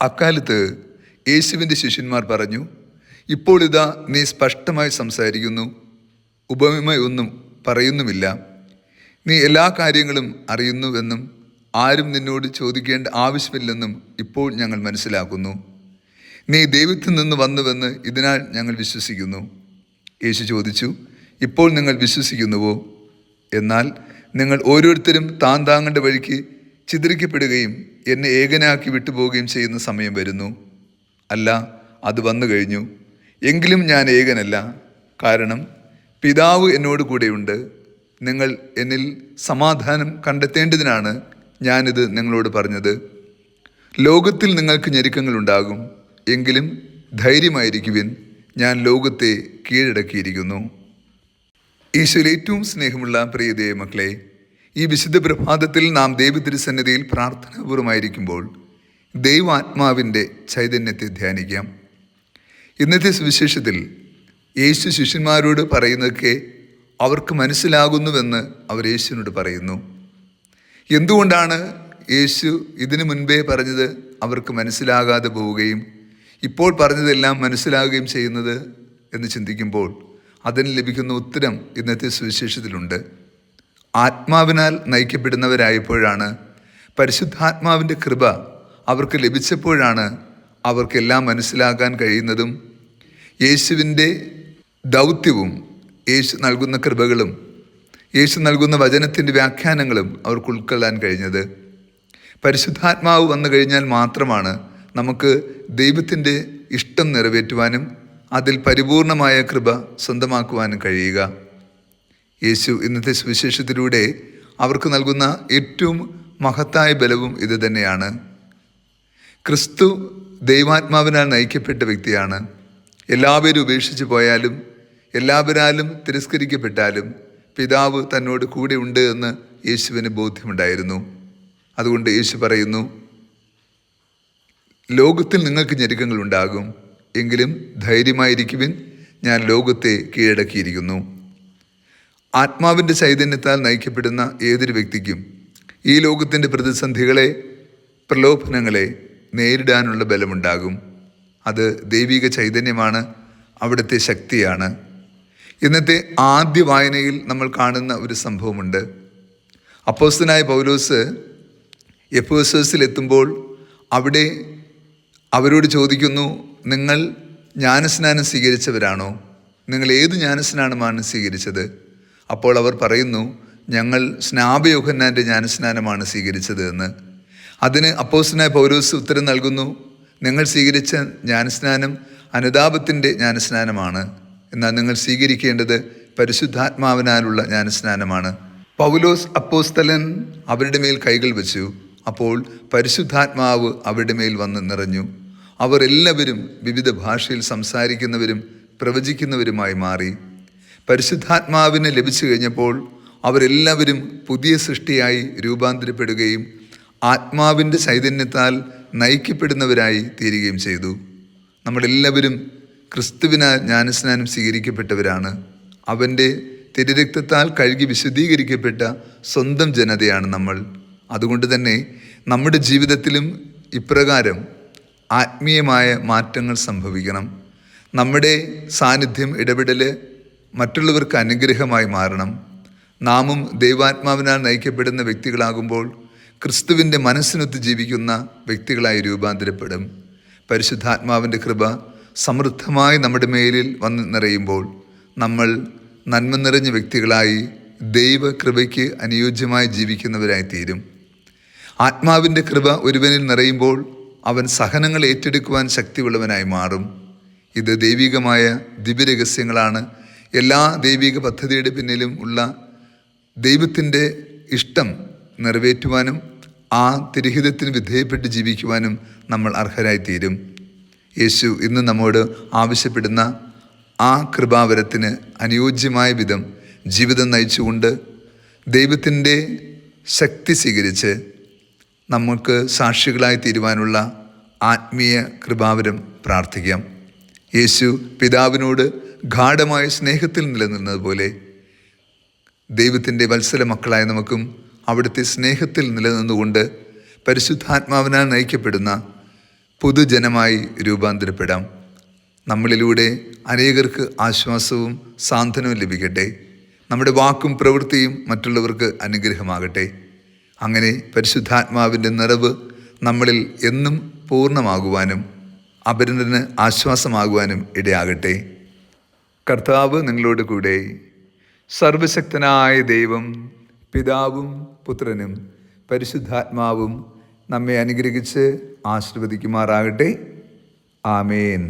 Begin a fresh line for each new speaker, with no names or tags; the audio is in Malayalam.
അക്കാലത്ത് യേശുവിൻ്റെ ശിഷ്യന്മാർ പറഞ്ഞു, ഇപ്പോൾ ഇതാ നീ സ്പഷ്ടമായി സംസാരിക്കുന്നു, ഉപമയൊന്നും പറയുന്നുമില്ല. നീ എല്ലാ കാര്യങ്ങളും അറിയുന്നുവെന്നും ആരും നിന്നോട് ചോദിക്കേണ്ട ആവശ്യമില്ലെന്നും ഇപ്പോൾ ഞങ്ങൾ മനസ്സിലാക്കുന്നു. നീ ദൈവത്തിൽ നിന്ന് വന്നുവെന്ന് ഇതിനാൽ ഞങ്ങൾ വിശ്വസിക്കുന്നു. യേശു ചോദിച്ചു, ഇപ്പോൾ നിങ്ങൾ വിശ്വസിക്കുന്നുവോ? എന്നാൽ നിങ്ങൾ ഓരോരുത്തരും താങ്കളുടെ വഴിക്ക് ചിതറിക്കപ്പെടുകയും എന്നെ ഏകനാക്കി വിട്ടുപോവുകയും ചെയ്യുന്ന സമയം വരുന്നു. അല്ല, അത് വന്നു കഴിഞ്ഞു. എങ്കിലും ഞാൻ ഏകനല്ല, കാരണം പിതാവ് എന്നോട് കൂടെയുണ്ട്. നിങ്ങൾ എന്നിൽ സമാധാനം കണ്ടെത്തേണ്ടതിനാണ് ഞാനിത് നിങ്ങളോട് പറഞ്ഞത്. ലോകത്തിൽ നിങ്ങൾക്ക് ഞെരുക്കങ്ങളുണ്ടാകും, എങ്കിലും ധൈര്യമായിരിക്കുവിൻ, ഞാൻ ലോകത്തെ കീഴടക്കിയിരിക്കുന്നു. ഈശോയിൽ ഏറ്റവും സ്നേഹമുള്ള പ്രിയ ദൈവമക്കളെ, ഈ വിശുദ്ധ പ്രഭാതത്തിൽ നാം ദൈവതിരുസന്നിധിയിൽ പ്രാർത്ഥനാപൂർവമായിരിക്കുമ്പോൾ ദൈവാത്മാവിൻ്റെ ചൈതന്യത്തെ ധ്യാനിക്കാം. ഇന്നത്തെ സുവിശേഷത്തിൽ യേശു ശിഷ്യന്മാരോട് പറയുന്നതൊക്കെ അവർക്ക് മനസ്സിലാകുന്നുവെന്ന് അവർ യേശുവിനോട് പറയുന്നു. എന്തുകൊണ്ടാണ് യേശു ഇതിനു മുൻപേ പറഞ്ഞത് അവർക്ക് മനസ്സിലാകാതെ പോവുകയും ഇപ്പോൾ പറഞ്ഞതെല്ലാം മനസ്സിലാകുകയും ചെയ്യുന്നത് എന്ന് ചിന്തിക്കുമ്പോൾ അതിന് ലഭിക്കുന്ന ഉത്തരം ഇന്നത്തെ സുവിശേഷത്തിലുണ്ട്. ആത്മാവിനാൽ നയിക്കപ്പെടുന്നവരായപ്പോഴാണ്, പരിശുദ്ധാത്മാവിൻ്റെ കൃപ അവർക്ക് ലഭിച്ചപ്പോഴാണ് അവർക്കെല്ലാം മനസ്സിലാക്കാൻ കഴിയുന്നതും യേശുവിൻ്റെ ദൗത്യവും യേശു നൽകുന്ന കൃപകളും യേശു നൽകുന്ന വചനത്തിൻ്റെ വ്യാഖ്യാനങ്ങളും അവർക്ക് ഉൾക്കൊള്ളാൻ കഴിഞ്ഞത്. പരിശുദ്ധാത്മാവ് വന്നു കഴിഞ്ഞാൽ മാത്രമാണ് നമുക്ക് ദൈവത്തിൻ്റെ ഇഷ്ടം നിറവേറ്റുവാനും അതിൽ പരിപൂർണമായ കൃപ സ്വന്തമാക്കുവാനും കഴിയുക. യേശു ഇന്നത്തെ സുവിശേഷത്തിലൂടെ അവർക്ക് നൽകുന്ന ഏറ്റവും മഹത്തായ ബലവും ഇത് തന്നെയാണ്. ക്രിസ്തു ദൈവാത്മാവിനാൽ നയിക്കപ്പെട്ട വ്യക്തിയാണ്. എല്ലാവരും ഉപേക്ഷിച്ച് പോയാലും എല്ലാവരാലും തിരസ്കരിക്കപ്പെട്ടാലും പിതാവ് തന്നോട് കൂടെ ഉണ്ട് എന്ന് യേശുവിന് ബോധ്യമുണ്ടായിരുന്നു. അതുകൊണ്ട് യേശു പറയുന്നു, ലോകത്തിൽ നിങ്ങൾക്ക് ഞെരുക്കങ്ങൾ ഉണ്ടാകും, എങ്കിലും ധൈര്യമായിരിക്കുവിൻ, ഞാൻ ലോകത്തെ കീഴടക്കിയിരിക്കുന്നു. ആത്മാവിൻ്റെ ചൈതന്യത്താൽ നയിക്കപ്പെടുന്ന ഏതൊരു വ്യക്തിക്കും ഈ ലോകത്തിൻ്റെ പ്രതിസന്ധികളെ, പ്രലോഭനങ്ങളെ നേരിടാനുള്ള ബലമുണ്ടാകും. അത് ദൈവിക ചൈതന്യമാണ്, അവിടുത്തെ ശക്തിയാണ്. ഇന്നത്തെ ആദ്യ വായനയിൽ നമ്മൾ കാണുന്ന ഒരു സംഭവമുണ്ട്. അപ്പോസ്തലനായ പൗലോസ് എഫേസസിലെത്തുമ്പോൾ അവിടെ അവരോട് ചോദിക്കുന്നു, നിങ്ങൾ ജ്ഞാനസ്നാനം സ്വീകരിച്ചവരാണോ? നിങ്ങൾ ഏത് ജ്ഞാനസ്നാനമാണ് സ്വീകരിച്ചത്? അപ്പോൾ അവർ പറയുന്നു, ഞങ്ങൾ സ്നാപയോഹന്നാൻ്റെ ജ്ഞാനസ്നാനമാണ് സ്വീകരിച്ചത് എന്ന്. അതിന് അപ്പോസ്തലനായ പൗലോസ് ഉത്തരം നൽകുന്നു, നിങ്ങൾ സ്വീകരിച്ച ജ്ഞാനസ്നാനം അനുതാപത്തിൻ്റെ ജ്ഞാനസ്നാനമാണ്, എന്നാൽ നിങ്ങൾ സ്വീകരിക്കേണ്ടത് പരിശുദ്ധാത്മാവിനാലുള്ള ജ്ഞാനസ്നാനമാണ്. പൗലോസ് അപ്പോസ്തലൻ അവരുടെ മേൽ കൈകൾ വെച്ചു. അപ്പോൾ പരിശുദ്ധാത്മാവ് അവരുടെ മേൽ വന്ന് നിറഞ്ഞു. അവർ എല്ലാവരും വിവിധ ഭാഷയിൽ സംസാരിക്കുന്നവരും പ്രവചിക്കുന്നവരുമായി മാറി. പരിശുദ്ധാത്മാവിനെ ലഭിച്ചു കഴിഞ്ഞപ്പോൾ അവരെല്ലാവരും പുതിയ സൃഷ്ടിയായി രൂപാന്തരപ്പെടുകയും ആത്മാവിൻ്റെ ചൈതന്യത്താൽ നയിക്കപ്പെടുന്നവരായി തീരുകയും ചെയ്തു. നമ്മളെല്ലാവരും ക്രിസ്തുവിനാൽ ജ്ഞാനസ്നാനം സ്വീകരിക്കപ്പെട്ടവരാണ്. അവൻ്റെ തിരുരക്തത്താൽ കഴുകി വിശുദ്ധീകരിക്കപ്പെട്ട സ്വന്തം ജനതയാണ് നമ്മൾ. അതുകൊണ്ട് തന്നെ നമ്മുടെ ജീവിതത്തിലും ഇപ്രകാരം ആത്മീയമായ മാറ്റങ്ങൾ സംഭവിക്കണം. നമ്മുടെ സാന്നിധ്യം, ഇടപെടൽ മറ്റുള്ളവർക്ക് അനുഗ്രഹമായി മാറണം. നാമും ദൈവാത്മാവിനാൽ നയിക്കപ്പെടുന്ന വ്യക്തികളാകുമ്പോൾ ക്രിസ്തുവിൻ്റെ മനസ്സിനൊത്ത് ജീവിക്കുന്ന വ്യക്തികളായി രൂപാന്തരപ്പെടും. പരിശുദ്ധാത്മാവിൻ്റെ കൃപ സമൃദ്ധമായി നമ്മുടെ മേലിൽ വന്ന് നിറയുമ്പോൾ നമ്മൾ നന്മ നിറഞ്ഞ വ്യക്തികളായി ദൈവകൃപയ്ക്ക് അനുയോജ്യമായി ജീവിക്കുന്നവരായി തീരും. ആത്മാവിൻ്റെ കൃപ ഒരുവനിൽ നിറയുമ്പോൾ അവൻ സഹനങ്ങൾ ഏറ്റെടുക്കുവാൻ ശക്തിയുള്ളവനായി മാറും. ഇത് ദൈവികമായ ദിവ്യരഹസ്യങ്ങളാണ്. എല്ലാ ദൈവിക പദ്ധതിയുടെ പിന്നിലും ഉള്ള ദൈവത്തിൻ്റെ ഇഷ്ടം നിറവേറ്റുവാനും ആ തിരുഹിതത്തിന് വിധേയപ്പെട്ട് ജീവിക്കുവാനും നമ്മൾ അർഹരായിത്തീരും. യേശു ഇന്ന് നമ്മോട് ആവശ്യപ്പെടുന്ന ആ കൃപാവരത്തിന് അനുയോജ്യമായ വിധം ജീവിതം നയിച്ചുകൊണ്ട് ദൈവത്തിൻ്റെ ശക്തി സ്വീകരിച്ച് നമുക്ക് സാക്ഷികളായി തീരുവാനുള്ള ആത്മീയ കൃപാവരം പ്രാർത്ഥിക്കാം. യേശു പിതാവിനോട് ഗാഢമായ സ്നേഹത്തിൽ നിലനിന്നതുപോലെ ദൈവത്തിൻ്റെ വത്സല മക്കളായ നമുക്കും അവിടുത്തെ സ്നേഹത്തിൽ നിലനിന്നുകൊണ്ട് പരിശുദ്ധാത്മാവിനാൽ നയിക്കപ്പെടുന്ന പൊതുജനമായി രൂപാന്തരപ്പെടാം. നമ്മളിലൂടെ അനേകർക്ക് ആശ്വാസവും സാന്ത്വനവും ലഭിക്കട്ടെ. നമ്മുടെ വാക്കും പ്രവൃത്തിയും മറ്റുള്ളവർക്ക് അനുഗ്രഹമാകട്ടെ. അങ്ങനെ പരിശുദ്ധാത്മാവിൻ്റെ നിറവ് നമ്മളിൽ എന്നും പൂർണ്ണമാകുവാനും അപരന് ആശ്വാസമാകുവാനും ഇടയാകട്ടെ. കർത്താവ് നിങ്ങളോട് കൂടെ. സർവശക്തനായ ദൈവം പിതാവും പുത്രനും പരിശുദ്ധാത്മാവും നമ്മെ അനുഗ്രഹിച്ച് ആശീർവദിക്കുമാറാകട്ടെ. ആമേൻ.